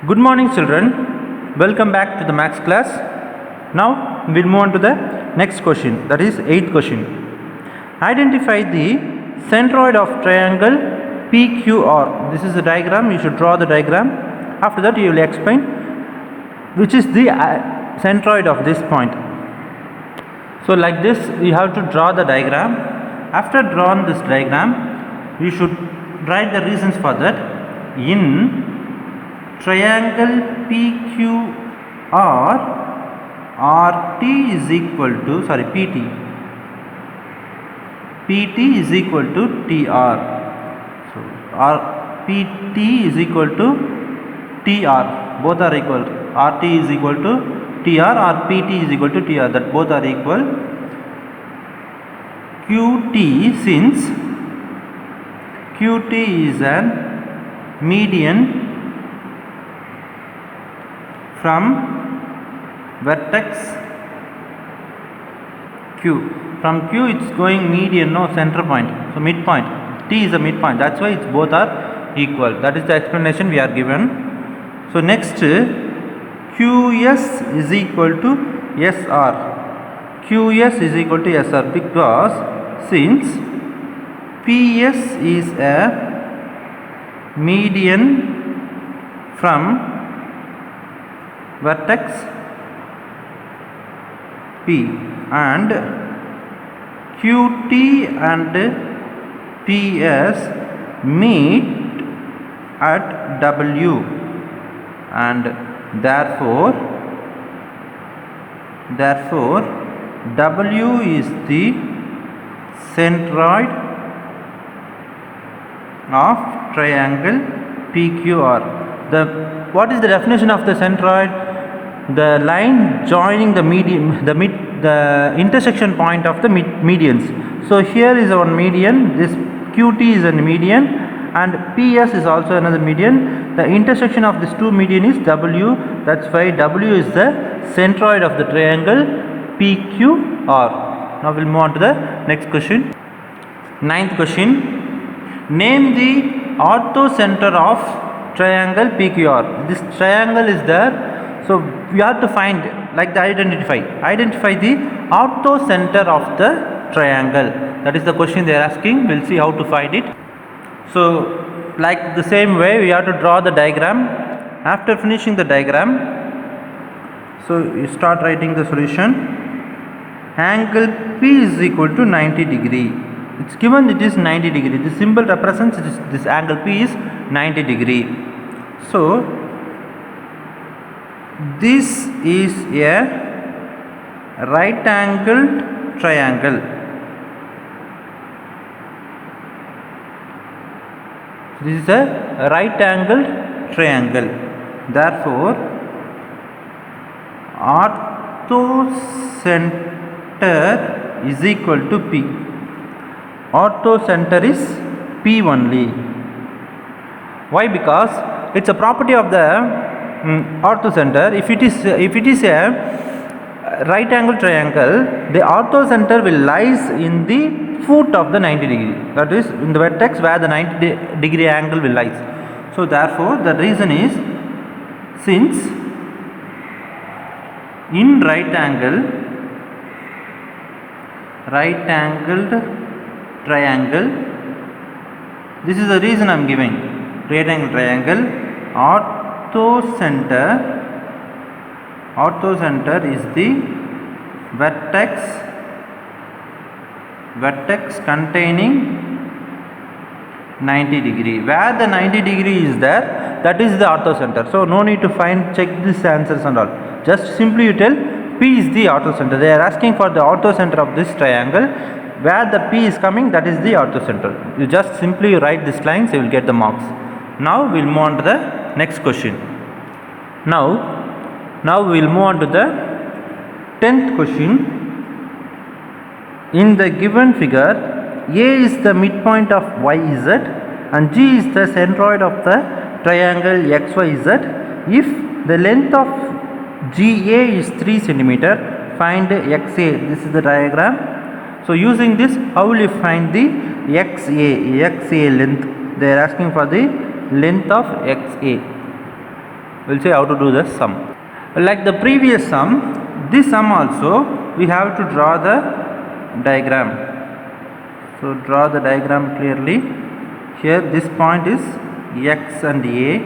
Good morning, children. Welcome back to the maths class. Now we'll move on to the next question, that is 8th question. Identify the centroid of triangle PQR. This is the diagram. You should draw the diagram. After that you will explain which is the centroid of this point. So like this you have to draw the diagram. After drawing this diagram, you should write the reasons for that. In triangle PQR, RT is equal to PT is equal to TR. So PT is equal to TR. Both are equal. RT is equal to TR or PT is equal to TR. That both are equal. QT, since QT is an median from vertex Q. From Q it's going median, no center point. So midpoint. T is a midpoint. That's why it's both are equal. That is the explanation we are given. So next, QS is equal to SR. QS is equal to SR because since PS is a median from vertex P and QT and PS meet at W, and therefore W is the centroid of triangle PQR. What is the definition of the centroid? The line joining the intersection point of the medians. So here is one median, this QT is a median and PS is also another median. The intersection of these two median is W. That's why W is the centroid of the triangle PQR. Now we'll move on to the next question. 9th question. Name the orthocenter of triangle PQR. This triangle is there, so we have to find, like the identify the orthocenter of the triangle. That is the question they are asking. We'll see how to find it. So like the same way we have to draw the diagram. After finishing the diagram, so you start writing the solution. Angle P is equal to 90 degree. It's given it is 90 degree. The symbol represents this angle P is 90 degree. So this is a right angled triangle. This is a right angled triangle. Therefore orthocenter is equal to P. Orthocenter is P only. Why? Because it's a property of the orthocenter. If it is a right angle triangle, the orthocenter will lies in the foot of the 90 degree. That is in the vertex where the 90 degree angle will lies. So therefore the reason is, since in right angled triangle, this is the reason I am giving. Right angle triangle, orthocenter is the vertex containing 90 degree. Where the 90 degree is there, that is the orthocenter. So no need to check these answers and all. Just simply you tell P is the orthocenter. They are asking for the orthocenter of this triangle. Where the P is coming, that is the orthocenter. You just simply write these lines, you will get the marks. Now we'll move on to the next question. Now we'll move on to the 10th question. In the given figure, A is the midpoint of YZ and G is the centroid of the triangle XYZ. If the length of GA is 3 cm, find XA. This is the diagram. So using this, how will you find the XA length? They are asking for the length of XA. We'll see how to do the sum. Like the previous sum, this sum also we have to draw the diagram. So draw the diagram clearly. Here this point is x and a.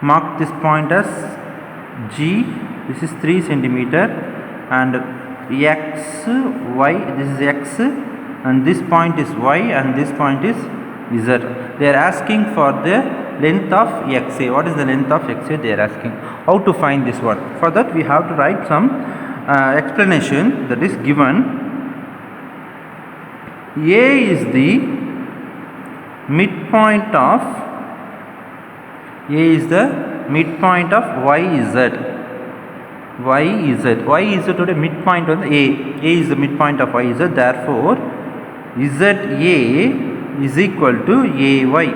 Mark this point as G. This is 3 centimeter, and x, y, this is x, and this point is y, and this point is z. They are asking for the length of xa. What is the length of xa? They are asking. How to find this one? For that we have to write some explanation that is given. A is the midpoint of yz yz to the midpoint of a is the midpoint of yz. Therefore za is equal to ay.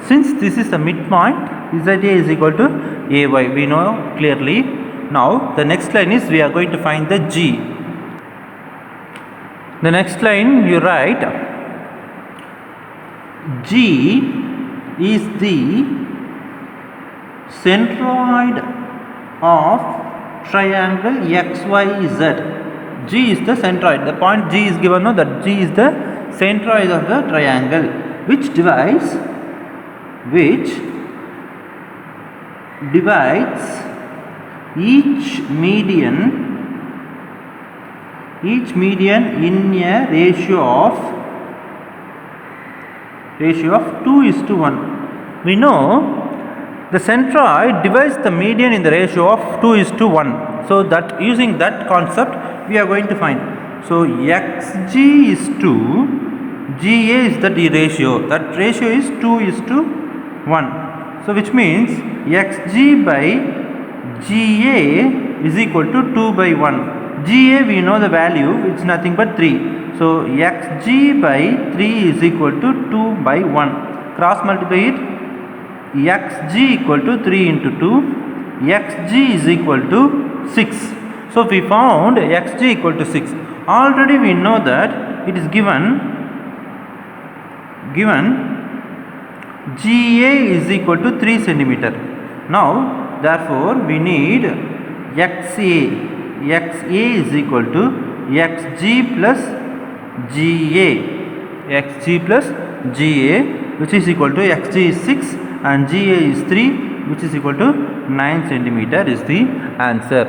Since this is the midpoint, za is equal to ay, we know clearly. Now the next line is we are going to find the g. The next line you write G is the centroid of triangle XYZ. G is the centroid. The point G is given now, that G is the centroid of the triangle which divides each median in a ratio of 2:1. We know the centroid divides the median in the ratio of 2:1. So that using that concept we are going to find. So xg is 2, ga is the ratio. That ratio is 2:1. So which means xg by ga is equal to 2/1. Ga we know the value, it's nothing but 3. So xg by 3 is equal to 2/1. Cross multiply it. Xg equal to 3 into 2. Xg is equal to 6. So we found xg equal to 6. Already we know that it is given Ga is equal to 3 centimeter. Now therefore we need xa. Xa is equal to xg plus ga, which is equal to xg is 6 and ga is 3, which is equal to 9 centimeter is the answer.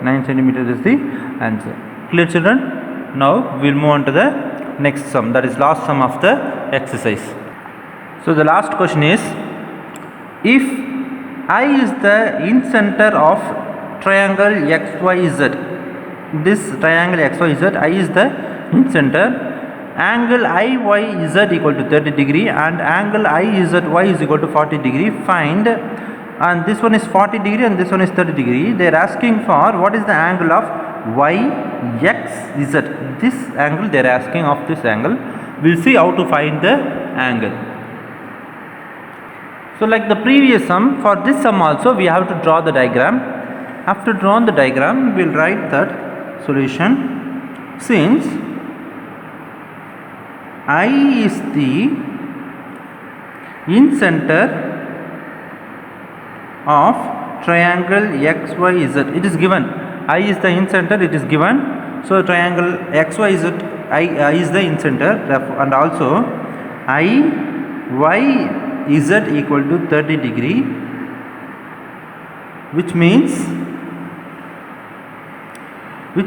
9 centimeter is the answer. Clear, children? Now we will move on to the next sum, that is last sum of the exercise. So the last question is, if I is the incenter of triangle XYZ, this triangle XYZ, I is the incenter, angle IYZ equal to 30 degree and angle IZY is equal to 40 degree, find, and this one is 40 degree and this one is 30 degree. They are asking for what is the angle of YXZ. This angle they are asking of this angle. We will see how to find the angle. So like the previous sum, for this sum also we have to draw the diagram. After drawing the diagram, we will write that solution. Since I is the incenter of triangle XYZ, it is given. I is the incenter, it is given. So triangle XYZ, I is the incenter, and also IYZ equal to 30 degree, which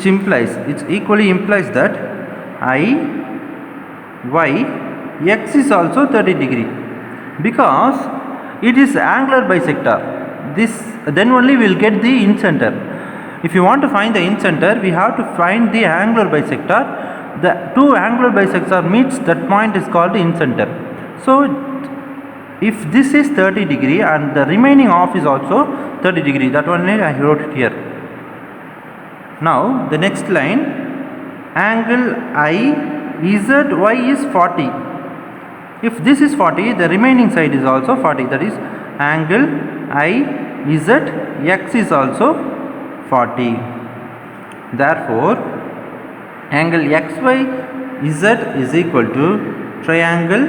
implies, it equally implies that X is also 30 degree, because it is angular bisector. This then only we will get the incenter. If you want to find the incenter, we have to find the angular bisector. The two angular bisector meets, that point is called the incenter. So if this is 30 degree and the remaining half is also 30 degree, that only I wrote it here. Now the next line, angle IZY is 40. If this is 40, the remaining side is also 40, that is angle IZX is also 40. Therefore angle XYZ is equal to triangle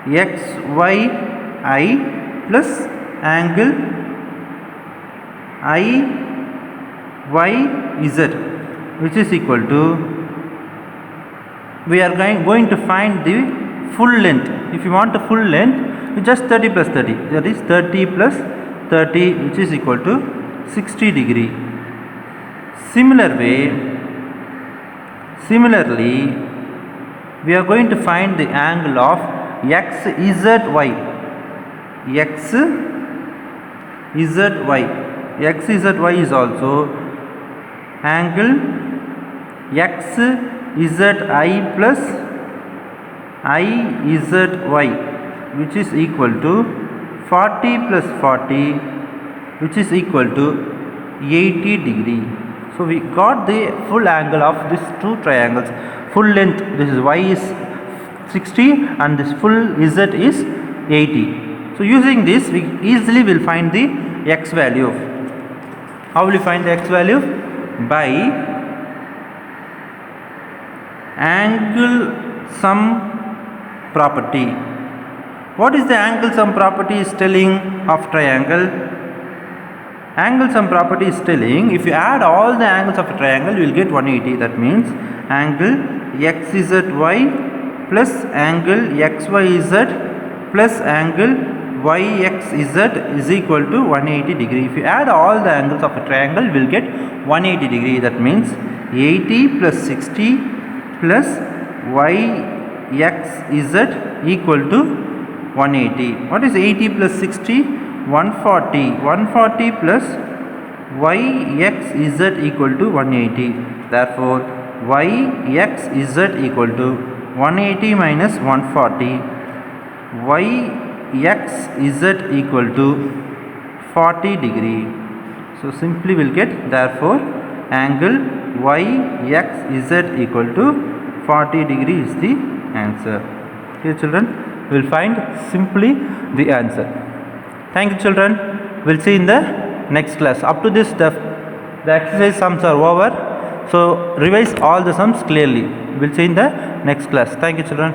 XYI plus angle IYZ, which is equal to, we are going to find the full length. If you want the full length, it's just 30 plus 30, that is 30 plus 30, which is equal to 60 degree. Similarly, we are going to find the angle of XZY. XZY is also angle XZI plus IZY, which is equal to 40 plus 40, which is equal to 80 degree. So we got the full angle of these two triangles. Full length, this is Y is 60 and this full Z is 80. So using this, we easily will find the X value. How will you find the X value? By angle sum property. What is the angle sum property is telling of triangle? Angle sum property is telling, if you add all the angles of a triangle, you will get 180. That means angle XZY plus angle XYZ plus angle YXZ is equal to 180 degree. If you add all the angles of a triangle, you will get 180 degree. That means 80 plus 60 plus YXZ equal to 180. What is 80 plus 60? 140. 140 plus YXZ equal to 180. Therefore, YXZ equal to 180 minus 140. YXZ equal to 40 degree. So simply we'll get, therefore angle YXZ equal to 40 degree is the answer. Okay children, we'll find simply the answer. Thank you children. We'll see in the next class. Up to this the exercise sums are over. So revise all the sums clearly. We'll see in the next class. Thank you children.